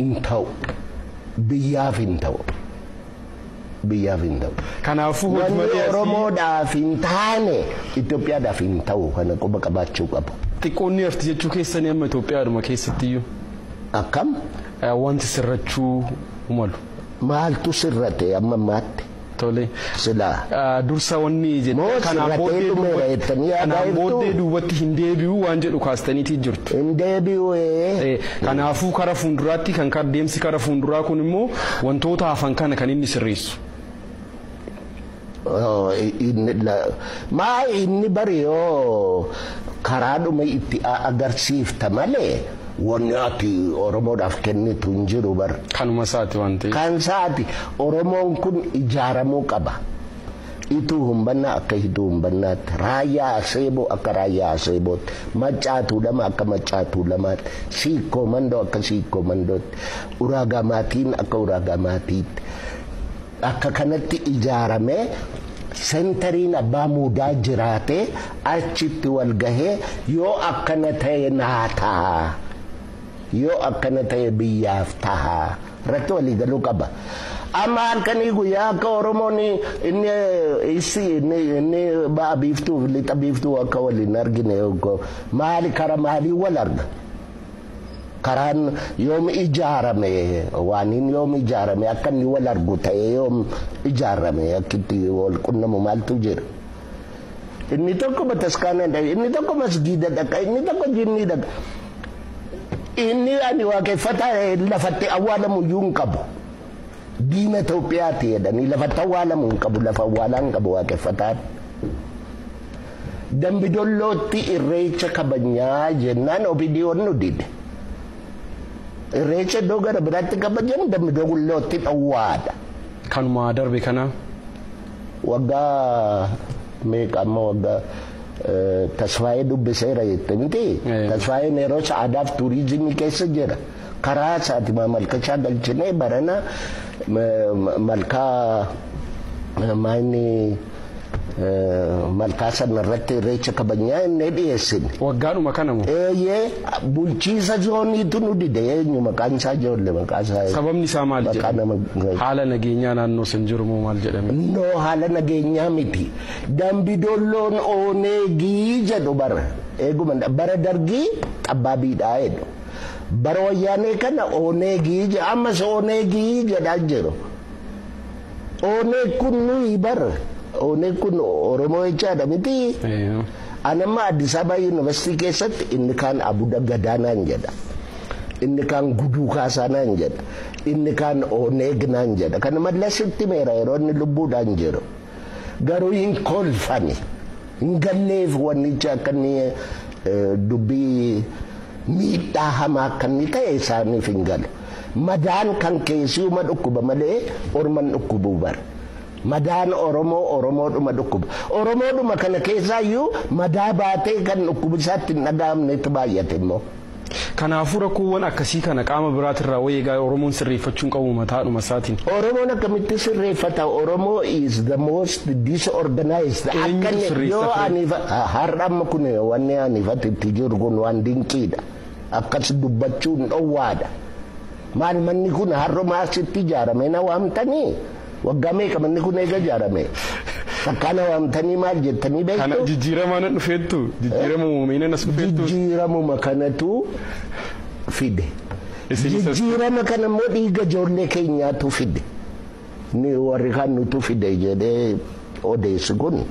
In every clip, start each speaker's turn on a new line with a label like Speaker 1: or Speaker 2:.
Speaker 1: Intau biyyaaf hin ta'u. Biyyaaf hin ta'u.
Speaker 2: Kanaafuu
Speaker 1: wanni Oromoodhaaf hin taane Itoophiyaadhaaf hin ta'u kana quba qabaachuu qabu.
Speaker 2: Xiqqoonni arti jechuu keessanii amma Itoophiyaadhuma keessattiyyuu.
Speaker 1: Akkam?
Speaker 2: Wanti sirrachuu malu.
Speaker 1: Maaltu sirrate amma maatti?
Speaker 2: Tole.
Speaker 1: Silaa.
Speaker 2: Dursa wanni jedhe kanaan booddee duubatti hin deebi'u waan jedhu kaastaniitii jirtu.
Speaker 1: Hin deebi'u.
Speaker 2: Kanaafuu karaa fuulduraatti kan deemsi karaa fuulduraa kun immoo wantoota hafan kana kan inni sirreessu.
Speaker 1: Maa inni bari yoo karaadhuma itti agarsiifta malee wanni ati Oromoodhaaf kennitu hin jiru bar.
Speaker 2: Kanuma isaati waan ta'eef. Kan
Speaker 1: isaati Oromoon kun ijaaramuu qaba. Ituu humbannaa akka ituu humbannaatti raayyaa aseeboo akka raayyaa aseebootti maccaatuu lama akka maccaatuu lamaatti siikoo mandoo akka siikoo mandootti uraagaamaatiin akka uraagaamaatiitti akka kanatti ijaaramee sentariin abbaa muudaa jiraatee achitti wal gahee yoo akkana ta'e naa ta'a yoo akkana ta'e biyyaaf ta'a irratti walii galuu qaba. Amma halkanii guyyaa akka Oromoon inni ba'a biiftuu lixa biiftuu akka waliin argine maali karaa maalii wal arga? Karaan yoom ijaarame waan inni yoom ijaarame akka inni wal argu ta'e yoom ijaarame akkitti wal qunnamu maaltu jira? Inni tokko bataskaana dhaqa, inni tokko masgiida dhaqa, inni tokko jinni dhaqa. Inni ani waaqeffataa lafatti awwaalamu iyyuu hin qabu. Diina Itoophiyaatti jedhanii lafatti awwaalamu hin qabu, lafa awwaalaa hin qabu waaqeffataan. Dambidollootti irreecha kabajnaa jennaan obidiyoon nu dide. Irreecha iddoo gara biraatti kabajan dambidollootti dhowwaadha.
Speaker 2: Kanuma darbe kana
Speaker 1: waggaa meeqa amma waggaa Tasfaayee dubbiseera jette miti. Tasfaayeen yeroo aadaaf turizimii keessa jira. Karaa isaati malkachaa galchinee barana malkaa maayini malkaa sanarratti irreecha kabajnaa inni dhiyeessine.
Speaker 2: Waggaadhuma kanamu.
Speaker 1: Bulchiisa zooniitu nu dide eenyu maqaan isaa ijoollee maqaan isaa.
Speaker 2: Sababni isaa maal jedhama? Haala nageenyaa naannoo san jiru moo maal jedhame?
Speaker 1: No haala nageenyaa miti. Dambidolloon Oneegii jedhu bara eeguma bara dargii xabbaabiidhaa jedhu. Bara wayyaanee kana Oneegii jedhu ammas Oneegii jedhaa jiru. Oneeg kun nuyi bara. Oneeg kun Oromoo jechaadha miti. Anamma Addis Ababa Yuunivarsiitii keessatti inni kaan Abuda Gadaanaan jedha. Inni kaan Guduu Kaasaanaan jedha. Inni kaan Oneeg naan jedha. Kana mallasitti meera yeroo inni lubbuudhaan jiru. Garuu hin kolfani. Hin galleef wannicha akka inni dubbii miidhaa hamaa akka inni ta'e isaaniif hin galu. Madaan kan keessuma dhukkuba malee orman dhukkubuu bara. Madaan Oromoodhuma dhukkuba. Oromoodhuma kana keessaayyuu madaa baatee kan dhukkubisaatti hin dhaga'amnetu baay'ate immoo.
Speaker 2: Kanaafuu rakkoowwan akkasii kana qaama biraatirraa wayiigaa Oromoon sirreeffachuun qabu mataadhuma isaatiin.
Speaker 1: Oromoon akkamitti sirreeffata? Oromoo is the most disorganized. Akkanni yoo har'a amma kun wanni aniifatti itti jiru kun waan dinqiidha. Akkas dubbachuun dhowwaadha. Maal manni kun har'uma asitti ijaarame na waamtanii? Waggaa meeqa manni kun eega ijaarame? Fakkaana waamtanii maal jettanii beektu?
Speaker 2: Kana jijjiiramaan dhufeettu? Jijjiiramu miina nas dhufeettu?
Speaker 1: Jijjiiramuma kanatu fide. Jijjiirama kana immoo dhiiga ijoollee keenyaatu fide. Ni warri kan nutu fide jedhee odeessi kun.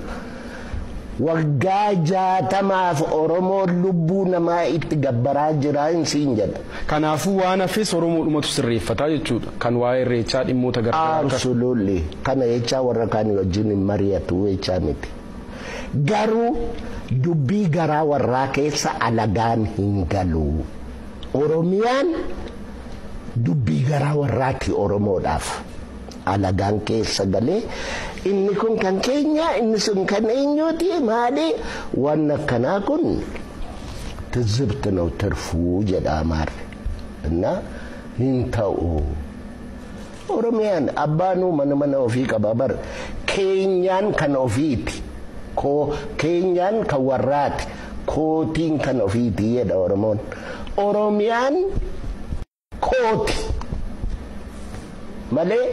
Speaker 1: Waggaa 60 Oromoo lubbuu namaa itti gabbaraa jira siin jedha.
Speaker 2: Kanaafuu waan hafes Oromoodhumatu sirreeffataa jechuudha. Kan waa'ee irreechaa dhimmoota garagaraa.
Speaker 1: Absolutely. Kana jechaa warra kaan wajjin hin mari'atu jechaa miti. Garuu dubbii garaa warraa keessa alagaan hin galu. Oromiyaan dubbii garaa warraati Oromoodhaaf. Alagaan keessa galee inni kun kan keenya inni sun kan eenyuuti maali waan akkanaa kun ትዝብት ነው ትርፉ jedha Amaarri እና hin ta'u Oromiyaan abbaanuu mana ofii qaba bar keenyaan kan ofiiti keenyaan kan warraati kootiin kan ofiiti jedha Oromoon Oromiyaan kooti malee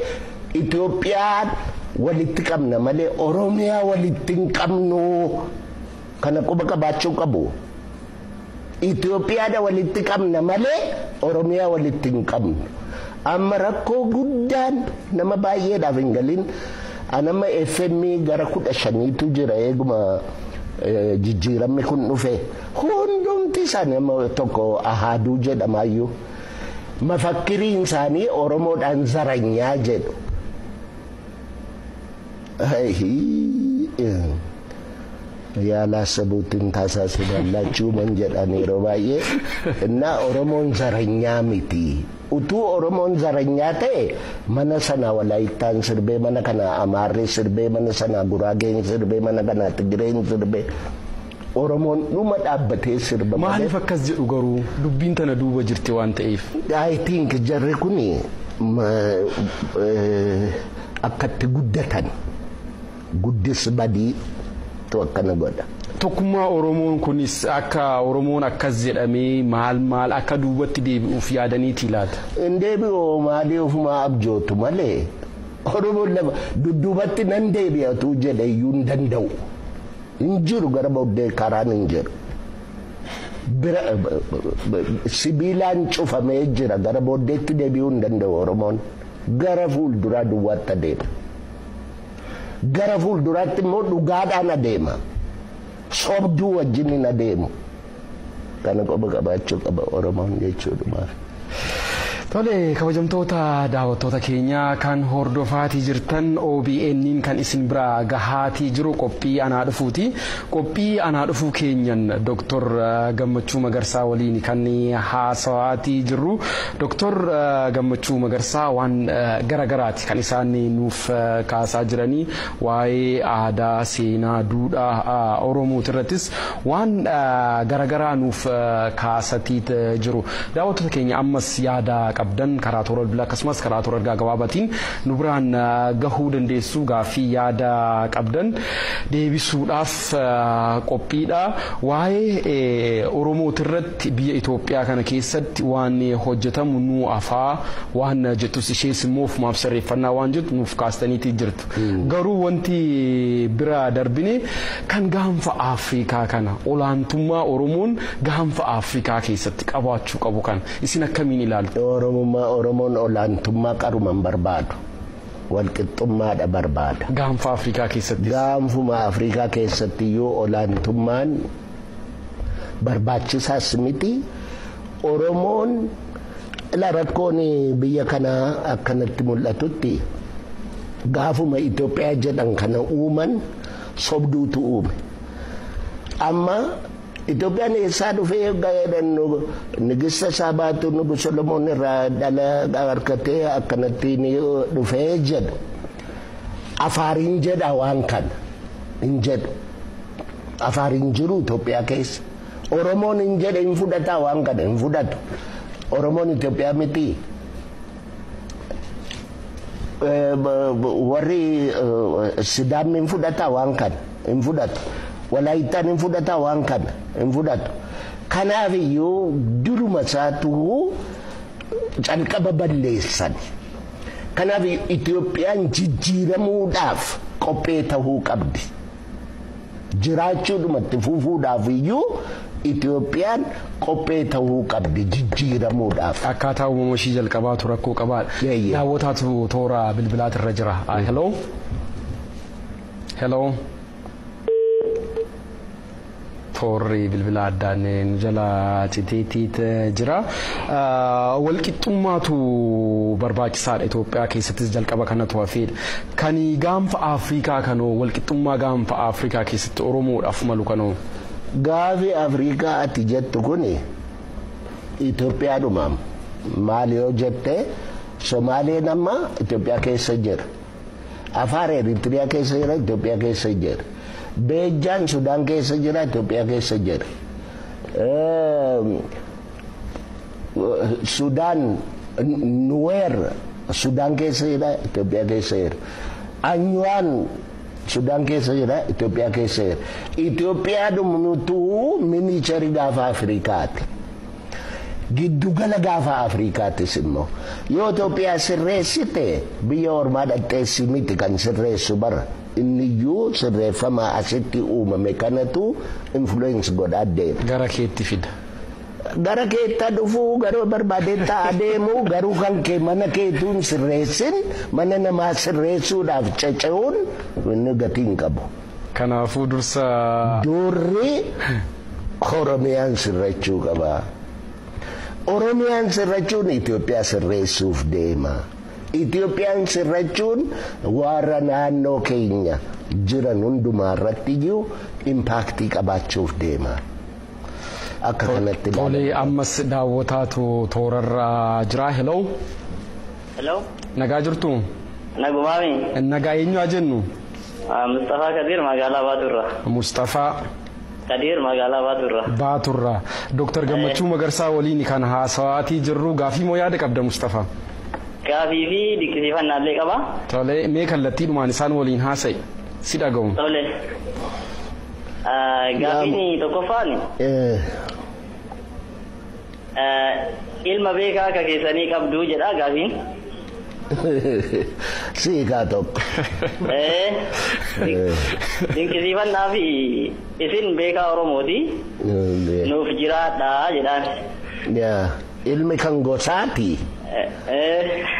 Speaker 1: Itoophiyaan walitti qabna malee Oromiyaa walitti hin qabnu kana quba qabaachuu qabu. Itoophiyaa walitti qabna malee Oromiyaa walitti hin qabnu. Amma rakkoo guddaan nama baay'eedhaaf hin galin anama FM gara 15tu jira eeguma jijjiiramni kun dhufe hundumti isaanii tokko Ahaduu jedhamaayyuu mafakkiriin isaanii Oromoodhaan zaranyaa jedhu. ያላሰቡትን ታሳስባላችሁ መንጀዳኔ ሮባዬ እና ኦሮሞን ዘረኛ ሚቲ ኡቱ ኦሮሞን ዘረኛ ተ መነሰና ወላይታን ስርቤ መነከና አማሬ ስርቤ መነሰና ጉራጌን ስርቤ መነከና ትግሬን ስርቤ ኦሮሞን ኑመዳበቴ ስርቤ
Speaker 2: ማሊ ፈከስ ጅሩ ገሩ ዱቢን ተነ ዱበ ጅርቲ ዋን ተይፍ
Speaker 1: አይ ቲንክ ጀረኩኒ አከት ጉደተን ጉድስ ባዲ tokkana goda
Speaker 2: tokkummaa Oromoon kunis akka Oromoon akkas jedhamee maal akka duubatti deebi'uuf yaadaniiti laata
Speaker 1: deebi'u maali ofuma abjootu malee Oromoon lama duubatti nan deebi'atu jedhe yuun danda'u injiru gara booddee karaan injiru bira sibiilaan cufamee jira gara booddeetti deebi'uu hin danda'u Oromoon gara fuulduraa duwwaatti deema. gara fuulduraatti immoo dhugaadhaan adeema sobduu wajjin hin adeemu kana qoba qabaachuu qaba Oromoon jechuudha.
Speaker 2: Tole kabajamtoota daawwattoota keenya kan hordofaatii jirtan OBN kan isin bira gahaatii jiru qophii anaa dhufuuti. Qophii anaa dhufuu keenyan Dr. Gammachuu Magarsaa waliin kan haasawaatii jirru. Dr. Gammachuu Magarsaa waan garagaraati kan isaan nuuf kaasaa jiranii waa'ee aadaa seenaa duudhaa Oromoo irrattis waan garagaraa nuuf kaasatii jiru. Daawwattoota keenya ammas yaada qabdan karaa toora bilaa akkasumas karaa toora gabaabatiin nu biraan gahuu dandeessu gaaffii yaada qabdan deebisuudhaaf qophiidha. Waa'ee Oromoo irratti biyya Itoophiyaa kana keessatti waan hojjetamu nu afaa waan jettus ishees immoo ofumaaf sirreeffannaa waan jettu nuuf kaastaniitii jirtu. Garuu wanti bira darbine kan gaanfa Afrikaa kana olaantummaa Oromoon gaanfa Afrikaa keessatti qabaachuu qabu kan isin akkamiin ilaaltu?
Speaker 1: Oromoon olaantummaa qaruman barbaadu walqixxummaadha barbaada.
Speaker 2: Gaanfa Afrikaa keessatti
Speaker 1: gaanfuma Afrikaa keessatti yoo olaantummaan barbaachisaas miti Oromoon ila rakkoon biyya kana akkanatti mul'atutti gaafuma Itoophiyaa jedhan kana uuman sobduutu uume amma Itoophiyaan eessaa dhufee nigista Saabaatu nugu Solomoon irraa dhala harkatee akkanatti dhufee jedhu afaariin jedha waan kana hin jedhu afaariin jiru Itoophiyaa keessa Oromoon hin jedhe hin fudhata waan kana hin fudhatu Oromoon Itoophiyaa miti warri Sidaamni hin fudhata waan kana hin fudhatu Walaayitaan hin fudhata waan kana hin fudhatu kanaaf iyyuu duruma isaatu calqaba balleessan kanaaf Itoophiyaan jijjiiramuudhaaf qophee ta'uu qabdi jiraachuudhumatti fufuudhaaf iyyuu Itoophiyaan qophee ta'uu qabdi jijjiiramuudhaaf.
Speaker 2: Akkaataa uumama ishii jalqabaatu rakkoo qabaadha. Daawwataatu toora bilbilaatirra jira. Hello. Hello. Toorri bilbila addaan jala citeetiit jira. Walqixxummaatu barbaachisaadha Itoophiyaa keessattis jalqaba kanatu hafeedha. Kan gaanfa Afrikaa kanoo walqixxummaa gaanfa Afrikaa keessatti Oromoodhaaf malu kanoo.
Speaker 1: Gaafi Afrikaa ati jettu kuni Itoophiyaadhuma maali yoo jette Somaaleen amma Itoophiyaa keessa jira. Afaar Eritiriyaa keessa jira Itoophiyaa keessa jira. Beejjaan Sudaan keessa jira Itoophiyaa keessa jira. Sudaan Nuweer Sudaan keessa jira Itoophiyaa keessa jira. Anyuwaan Sudaan keessa jira Itoophiyaa keessa jira. Itoophiyaadhumatu miniicharii gaafa Afrikaati. giddugala gaafa Afrikaattis immoo yoo Itoophiyaa sirreessite biyya ormaa dhadheessi miti kan sirreessu bara inniyyuu sirreeffamaa asitti uumame kanatu influence godhaa deema.
Speaker 2: Gara keetti fida.
Speaker 1: Gara keetta dhufuu gara barbaadeetta adeemuu garuu kan kee mana keetuun sirreessin mana namaa sirreessuudhaaf caca'uun inni gatiin qabu.
Speaker 2: Kanaafuu
Speaker 1: durri Oromiyaan sirrachuu qaba. Oromiyaan sirrachuun Itoophiyaa sirreessuuf deema. Itoophiyaan sirrachuun warra naannoo keenya jiran hundumaa irratti iyyuu impaaktii qabaachuuf deema. Akka kanatti
Speaker 2: Tole ammas daawwataatu toorarra jira. Hello.
Speaker 3: Hello.
Speaker 2: Nagaa jirtu?
Speaker 3: Nagumaami.
Speaker 2: Nagaa eenyu haa jennu?
Speaker 3: Mustafa Kadir magaalaa Baaturra.
Speaker 2: Mustafa
Speaker 3: Kadir magaalaa Baaturra.
Speaker 2: Baaturra. Dr. Gammachuu Magarsaa waliin kan haasawaatii jirru gaafii moo yaada qabda Mustafa?
Speaker 3: Gaafii fi dinqisiifannaallee qaba.
Speaker 2: Tole mee kallattiidhumaan isaan waliin haasa'i si dhaga'u.
Speaker 3: Tole. Gaafiin tokkoffaan ilma beekaa akka keessanii qabdu jedha gaafiin.
Speaker 1: Siikaa tokko.
Speaker 3: Dinqisiifannaa fi isin beekaa Oromooti nuuf jiraadhaa jedhaan.
Speaker 1: Ilmi kan gosaati.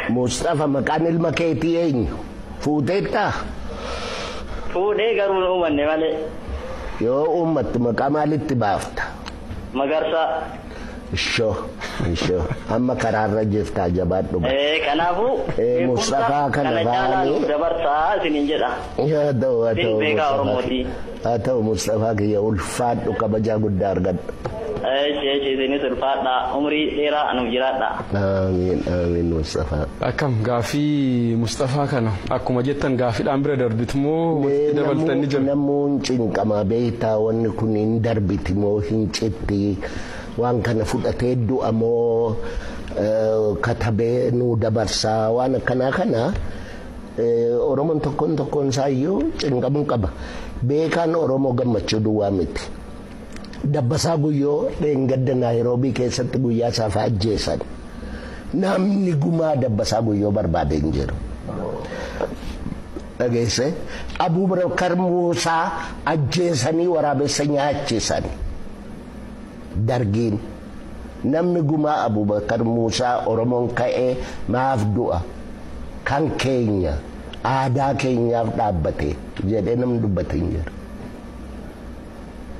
Speaker 1: Mustafa maqaan ilma keetii eenyu? Fuuteettaa?
Speaker 3: Fuudhee garuu hin uumanne malee.
Speaker 1: Yoo uummattu maqaa maalitti baafta?
Speaker 3: Magarsaa.
Speaker 1: Ishoo amma karaarra jirtaa jabaadhu.
Speaker 3: Kanaafuu
Speaker 1: Mustafaa kana
Speaker 3: baanii dabarsaa isiniin jedha.
Speaker 1: Haa ta'u Mustafaa kiyya ulfaadhu kabajaa guddaa argadhu.
Speaker 3: Isinis ulfaadha umrii dheeraa nuuf jiraadha.
Speaker 1: Amiin Mustafaa.
Speaker 2: Akkam gaafii Mustafaa kana akkuma jettan gaafiidhaan bira darbitu moo walitti dabaltanii jiru?
Speaker 1: Namuun cinqamaa beektaa wanni kun hin darbiti moo hin citti waan kana fudhatee du'a moo katabee nu dabarsaa waan akkanaa kana Oromoon tokkoon isaayyuu cinqamuu qaba. Beekaan Oromoo Gammachuu duwwaa miti. Dabbasaa Guyyoo dheengadda Naayiroobii keessatti guyyaa isaaf ajjeesan. Namni gumaa Dabbasaa Guyyoo barbaade hin jiru. Dhageesse Abuubakar Muusaa ajjeesanii waraabessa nyaachisan. Dargiin namni gumaa Abuubakar Muusaa Oromoon ka'ee maaf du'a kan keenya aadaa keenyaaf dhaabbate jedhee namni dubbate hin jiru.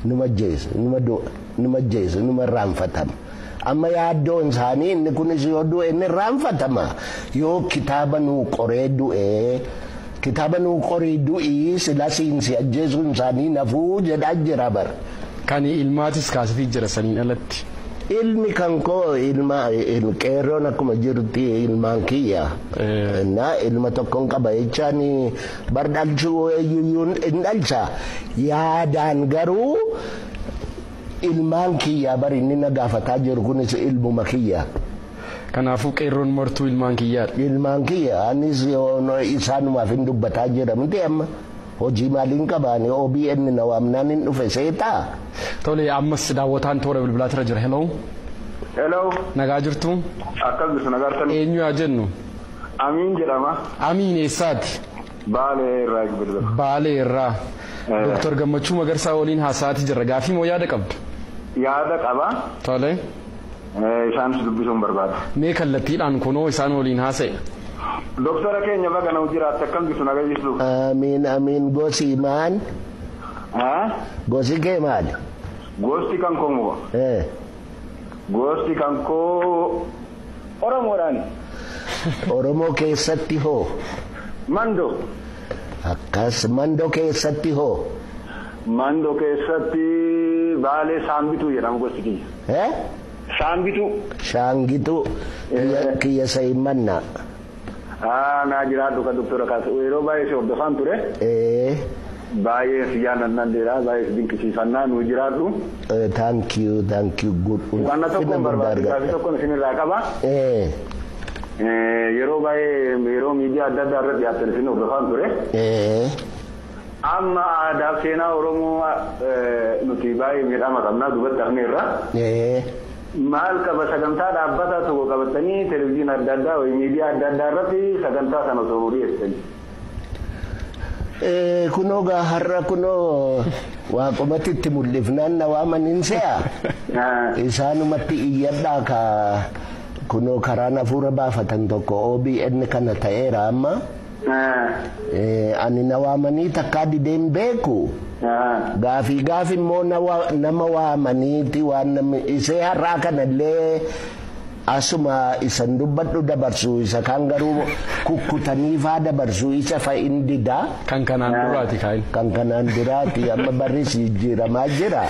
Speaker 1: Numa jeesu numa raanfatama. Amma yaaddoon isaanii inni kunis yoo du'e inni raanfatama. Yoo kitaaba nuu qoree du'e kitaaba nuu qorii du'ii sila siinsi ajjeesuun isaanii nafuu jedhaa jira bara.
Speaker 2: Kan ilmaatis kaasitii jira saniin alatti.
Speaker 1: Ilmi kan koo ilma qeerroon akkuma jirti ilmaan kiyya. Na ilma tokkoon qaba jechaan bardhalchuu eeyyuun hin dhalcha. Yaadaan garuu ilmaan kiyya bari inni na gaafataa jiru kunis ilmuma kiyya.
Speaker 2: Kanaafuu qeerroon martuu ilmaan kiyyaadha. Ilmaan
Speaker 1: kiyya anis isaanumaaf hin dubbataa jira miti amma. Hojii maaliin qabaani OBN na waamnaan hin dhufe seetaa.
Speaker 2: Tole ammas daawwataan toora bilbilaatirra jira. Hello.
Speaker 4: Hello.
Speaker 2: Nagaa jirtu?
Speaker 4: Akkam jirtu nagartan?
Speaker 2: Eenyu haa jennu?
Speaker 4: Amiin jedhama.
Speaker 2: Amiin eessaati?
Speaker 4: Baalee irraa bilbila.
Speaker 2: Baalee irraa. Dr. Gammachuu Magarsaa waliin haasa'aati jirra. Gaafii moo yaada qabdu?
Speaker 4: Yaada qaba.
Speaker 2: Tole.
Speaker 4: Isaanis dubbisuun barbaada.
Speaker 2: Mee kallattiidhaan kunoo isaan waliin haasa'e?
Speaker 4: Doktora keenya baga nuu jiraatti akkam jirtu nagayyisu?
Speaker 1: Amiin gosi maan? Gosi kee maali?
Speaker 4: Gosti kan koo muka. Gosti kan koo Oromoodhaani.
Speaker 1: Oromoo keessatti hoo?
Speaker 4: Mando.
Speaker 1: Akkas Mando keessatti hoo?
Speaker 4: Mando keessatti Baalee Saambituu jedhama gosti kiyya. Saambituu.
Speaker 1: Shaangituu kiyya Saayimannaa.
Speaker 4: Naa jiraadhu kan doktora kaasu yeroo baay'ee si hordofaan ture. Baay'ee si jaalannaan dheeraa baay'ee si dinqisiifannaa nuu jiraadhu.
Speaker 1: Thank you good.
Speaker 4: Wanna tokkoon barbaadu gaafii tokkoon isinirraa qaba. Yeroo baay'ee yeroo miidiyaa adda addaa irratti dhiyaatan isin hordofaan ture. Amma aadaa seenaa Oromoo nuti baay'ee miidhama qabnaa dubbatti hafneerra. maal qaba sagantaa dhaabbata tokko qabatanii televezyiina adda addaa ወይ miidiyaa adda addaa irratti sagantaa sana osoo dhiyeessanii.
Speaker 1: Kunoo gaa har'a kunoo waaqumatti itti mul'ifnaan na waamaniin se'a. Isaanumatti iyyadhaa ka kunoo karaa hafuura baafatan tokko OBN kana ta'eera amma. Ani na waamanii takkaa dideen beeku. Gaafi immoo nama waamaniiti waan namni isee har'aa kanallee asuma isan dubbadhu dabarsuu isa kan garuu kukkutanii faa dabarsuu isa fa'in dida.
Speaker 2: Kan kanaan duraati kaa'in.
Speaker 1: Kan kanaan duraati amma barris jijjiiramaa jira.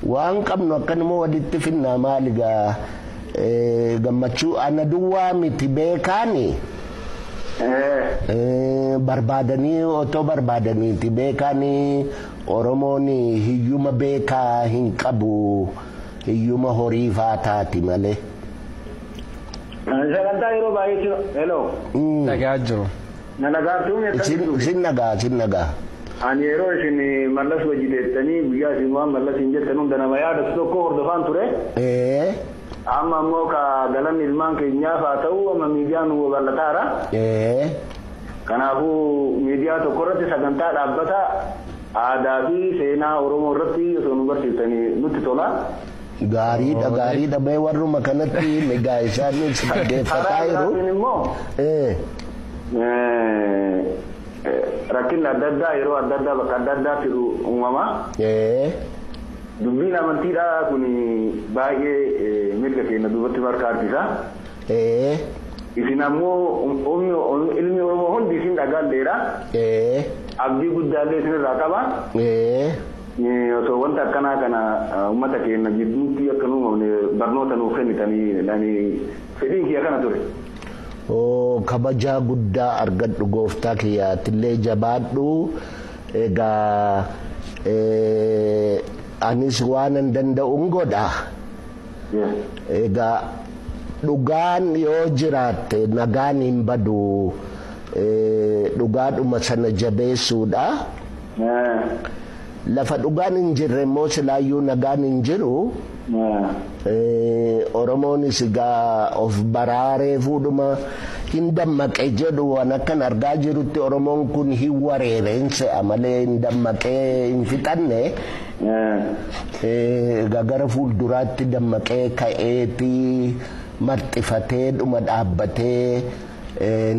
Speaker 1: Waan qabnu akkanuma walitti finnaa maaligaa gammachuu ana duwwaa miti beekaani. Barbaadanii otoo barbaadaniiti beekanii Oromoon hiyyuma beekaa hin qabu hiyyuma horii faa taati malee.
Speaker 4: Sagantaa yeroo baay'ee hello.
Speaker 2: Nagaa jiru.
Speaker 1: Sin nagaa.
Speaker 4: Ani yeroo isin mallas wajji deettanii guyyaa isin waan mallas hin jettan hunda nama yaadatu tokko hordofaan ture. Amma immoo ka galan ilmaan keenyaaf haa ta'u amma miidiyaan nu bal'ataara. Kanaafuu miidiyaa tokko irratti sagantaa dhaabbata aadaa fi seenaa Oromoo irratti osoo nu barsiisanii nutti tola.
Speaker 1: Gaariidha mee warruma kanatti migaa isaanis dhaggeeffataa jiru.
Speaker 4: Rakkinni adda addaa yeroo adda addaa bakka adda addaatti uumama. Dubbiin amantiidhaa kun baay'ee mirga keenya duubatti harkaartisa. Isin ammoo ilmi Oromoo hundi isin dhagaalleedha. Abdii guddaallee isinirraa qaba. Osoo wanta akkanaa kana uummata keenya gidduutti akka uumamne barnoota nuuf kennitanii fedhiin kiyya kana ture.
Speaker 1: Kabajaa guddaa argadhu gooftaa kiyyaatillee jabaadhu. Egaa anis waanan danda'uun godha. Egaa dhugaan yoo jiraatte nagaan hin badu dhugaadhuma sana jabeessuudha. Lafa dhugaan hin jirre immoo silaayyuu nagaan hin jiru. Oromoonis egaa of baraaree fuudhuma hin dammaqee jedhu waan akkan argaa jirutti Oromoon kun hin wareereense malee hin dammaqee hin fixanne. Gara fuulduraatti dammaqee ka'eeti marxifatee dhuma dhaabbatee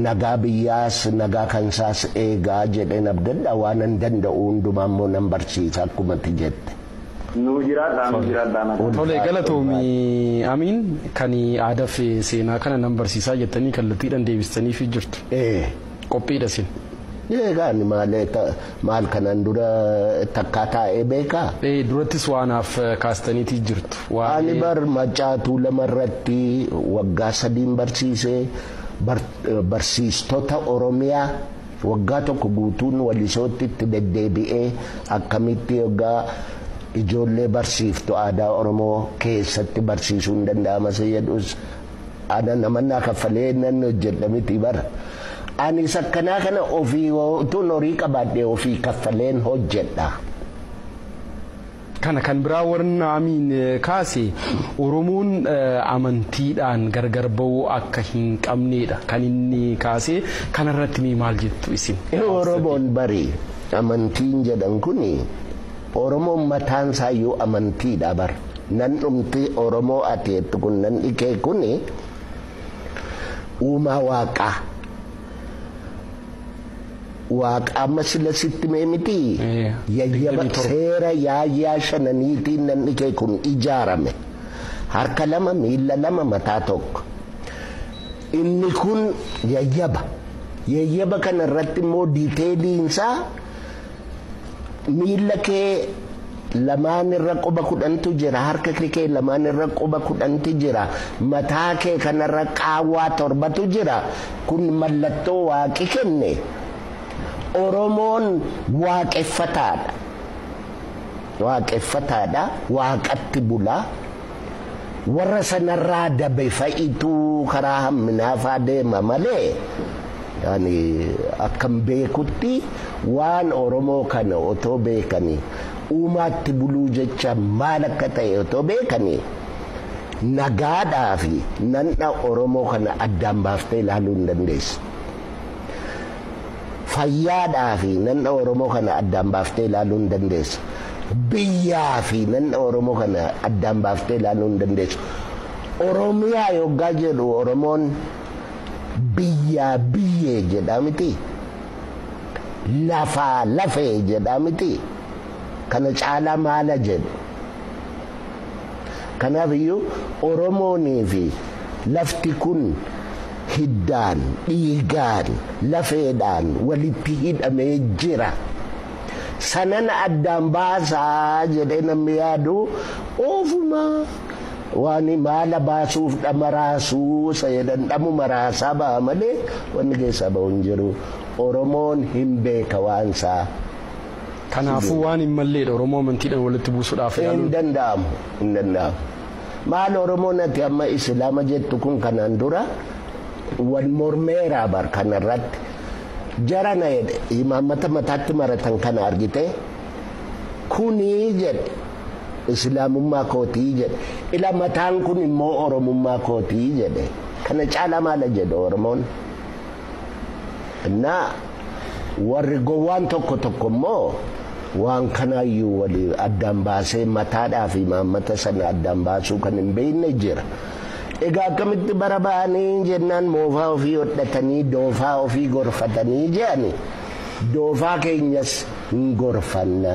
Speaker 1: nagaa biyyaas nagaa kansaas eegaa jedheen abdadha waan hin danda'u hundumaa immoo nan barsiisa akkumatti jette.
Speaker 2: Tole galatoomii Amiin kan aadaa fi seenaa kana nan barsiisaa jettanii kallattiidhaan deebistaniif jirtu. Qophiidha sin.
Speaker 1: Eegaan maal kanaan dura takkaa taa'ee beekaa?
Speaker 2: Durattis waanaaf kaastaniitii jirtu.
Speaker 1: Ani bar macaatuu lamarratti waggaa 3 barsiisee barsiistota Oromiyaa waggaa tokko guutuun Walisootti itti deddeebi'ee akkamitti waggaa ijoollee barsiiftu aadaa Oromoo keessatti barsiisuun danda'ama jedhus ana namannaa kaffalee nan hojjedha miti bara. Ani sakkanaa kana ofii tun horii qabaadhee ofii kaffaleen hojjedha.
Speaker 2: Kana kan biraa warna Amiin kaase Oromoon amantiidhaan gargar ba'uu akka hin qabneedha kan inni kaase kanarratti maal jettu isin?
Speaker 1: Oromoon bari amantiin jedhan kuni Oromoon mataan isaayyuu amantiidha bar. Nan dhumti Oromoo ati jettu kun nan dhikee kuni uumaa waaqaa. Waaqa amma sila sitti mee miti yayyaba seera yaayyaa 5 nan dhikee kun ijaarame harka 2 miila 2 mataa tokko inni kun yayyaba kana irratti immoo diiteeliinsaa miila kee lamaan irra quba 10tu jira harka kee lamaan irra quba 10tu jira mataa kee kanarra qaawwaa 7tu jira kun mallattoo waaqi kenne. Oromoon waaqeffataadha waaqatti bulaa warra sanarraa dabe fa'ituu karaa hamminaafaa deema malee yani akkam beekutti waan Oromoo kana otoo beekanii uumaatti buluu jecha maal akka ta'e otoo beekanii nagaadhaa fi nanna Oromoo kana addaan baaftee ilaaluu hin dandeessu. Fayyaadhaa fi nanna Oromoo kana addaan baaftee ilaaluu hin dandeessu. Biyyaa fi nanna Oromoo kana addaan baaftee ilaaluu hin dandeessu. Oromiyaa yoggaa jedhu Oromoon biyyaa biyyee jedhaa miti. Lafaa lafee jedhaa miti. Kana caalaa maala jedhu. Kanaaf iyyuu Oromoonii fi lafti kun hiddaan, dhiigaan, lafeedhaan walitti hidhamee jira. Sanan addaan baasaa jedhee namni yaadu ofuma waan maala baasuuf dhamaraasuu sayyadan dhamu maraasaa ba'a malee wanni keessaa ba'u hin jiru. Oromoon hin beeka waan isaa.
Speaker 2: Kanaafuu waan hin malleedha Oromoo amantiidhaan walitti buusuudhaaf
Speaker 1: hin danda'amu. Hin danda'amu. Maal Oromoon ati amma Islaama jettu kun kanaan dura wal mormeeraa bar kanarratti jarana jedhe imaammata mataatti maratan kana argite kunii jedhe Islaamummaa kootii jedhe ila mataan kun immoo Oromummaa kootii jedhe kana caalaa maala jedhe Oromoon. Na warri gowwaan tokko immoo waan kanaayyuu walii addaan baasee mataadhaa fi imaammata sana addaan baasuu kan hin beekne jira. Egaa akkamitti bara ba'anii jennaan moofaa ofii hodhatanii doofaa ofii gorfatanii jedhani. Doofaa keenyas hin gorfanna.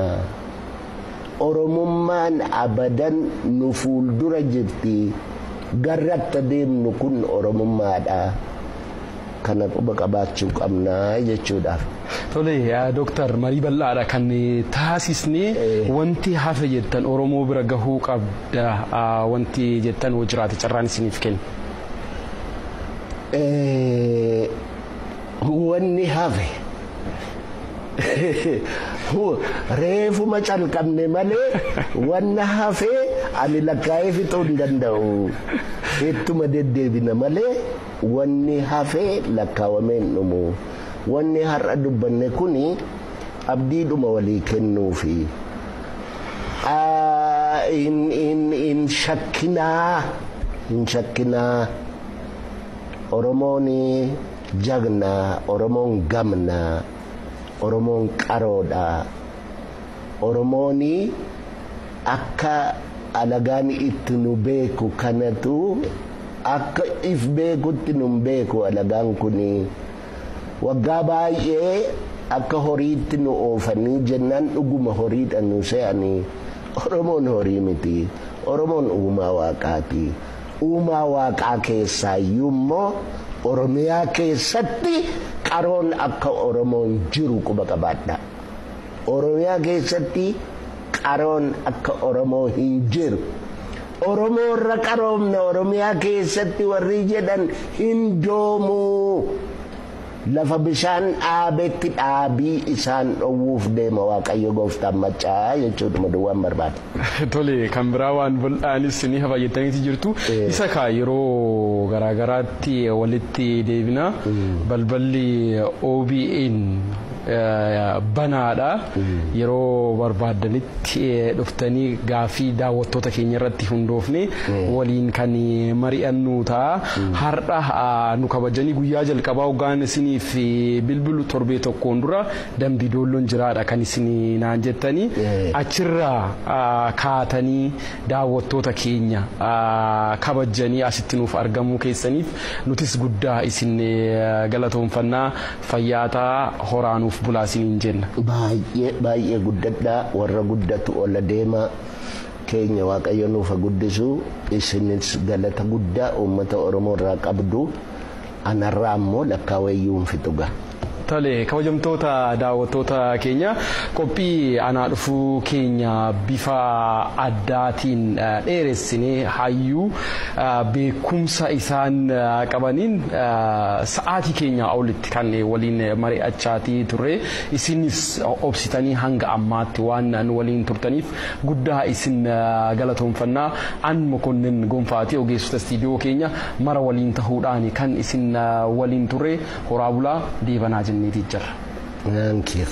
Speaker 1: Oromummaan abadan nu fuuldura jirti. Garratti deemnu kun Oromummaadha. Kana quba qabaachuu qabnaa jechuudhaaf.
Speaker 2: Tole Dooktar marii bal'aadha kan taasisne wanti hafe jettan Oromoo bira gahuu qabda wanti jettan hoo jiraate carraan isiniif kenna.
Speaker 1: Wanni hafe reefuma calqabne malee wanna hafe ani lakkaa'ee fixuu hin danda'u. Ittuma deddeebina malee wanni hafe lakkaawamee hin dhumu. Wanni har'a dubbanne kuni abdiidhuma walii kennuufi in shakkinaa Oromoon jagnaa, Oromoon gamnaa, Oromoon qaroodhaa, Oromoon akka alagaan itti nu beeku kanatu akka if beekutti nu beeku alagaan kuni. Waggaa baay'ee akka horiitti nu oofanii jennaan dhuguma horiidha nu se'anii. Oromoon horii miti. Oromoon uumaa waaqaati. Uumaa waaqaa keessaayyuu immoo Oromiyaa keessatti qaroon akka Oromoon jiru quba qabaadha. Oromiyaa keessatti qaroon akka Oromoo hin jiru. Oromoo irra qaroomna Oromiyaa keessatti warri jedhan hin doomu. Lafa bishaan dhaabetti dhaabii isaan dhowwuuf deema Waaqayyo gooftaan maccaa jechuudha maduwwan barbaada.
Speaker 2: Tole kan biraa waan bal'aanis ni hafa jettaniiti jirtu. Isa kaa yeroo garaagaraatti walitti deebina balballi OBN banaadha. Yeroo barbaadanitti dhuftanii gaafii daawwattoota keenya irratti hundoofne waliin kan mari'annu ta'a. Har'a nu kabajanii guyyaa jalqabaa hoggaan isiniif bilbilu torbee tokkoon dura dambii doolloon jiraadha kan isin naan jettanii achirraa kaatanii daawwattoota keenya kabajanii asitti nuuf argamuu keessaniif nutis guddaa isin galatoonfannaa fayyaataa horaanuuf bulaa isiniin jenna.
Speaker 1: Baay'ee guddadhaa warra guddatu olla deema keenya Waaqayyo nuuf guddisu isinis galata guddaa uummata Oromoo irraa qabdu anarraa ammoo lakkaawayyuun fixuga.
Speaker 2: Tole kabajamtoota daawwattoota keenya qophii anaa dhufuu keenya bifa addaatiin dheeressinee hayyuu beekumsa isaan qabaniin sa'aatii keenya olitti kan waliin mari'achaatii turre isinis obsitanii hanga ammaatti waan nu waliin turtaniif guddaa isin galatoonfannaa. An Mokonnin Gonfaatii ogeessota istiidiyoo keenya mara waliin tahuudhaan kan isin waliin turre horaa bulaa deebanaa jennee jira.
Speaker 1: Thank you.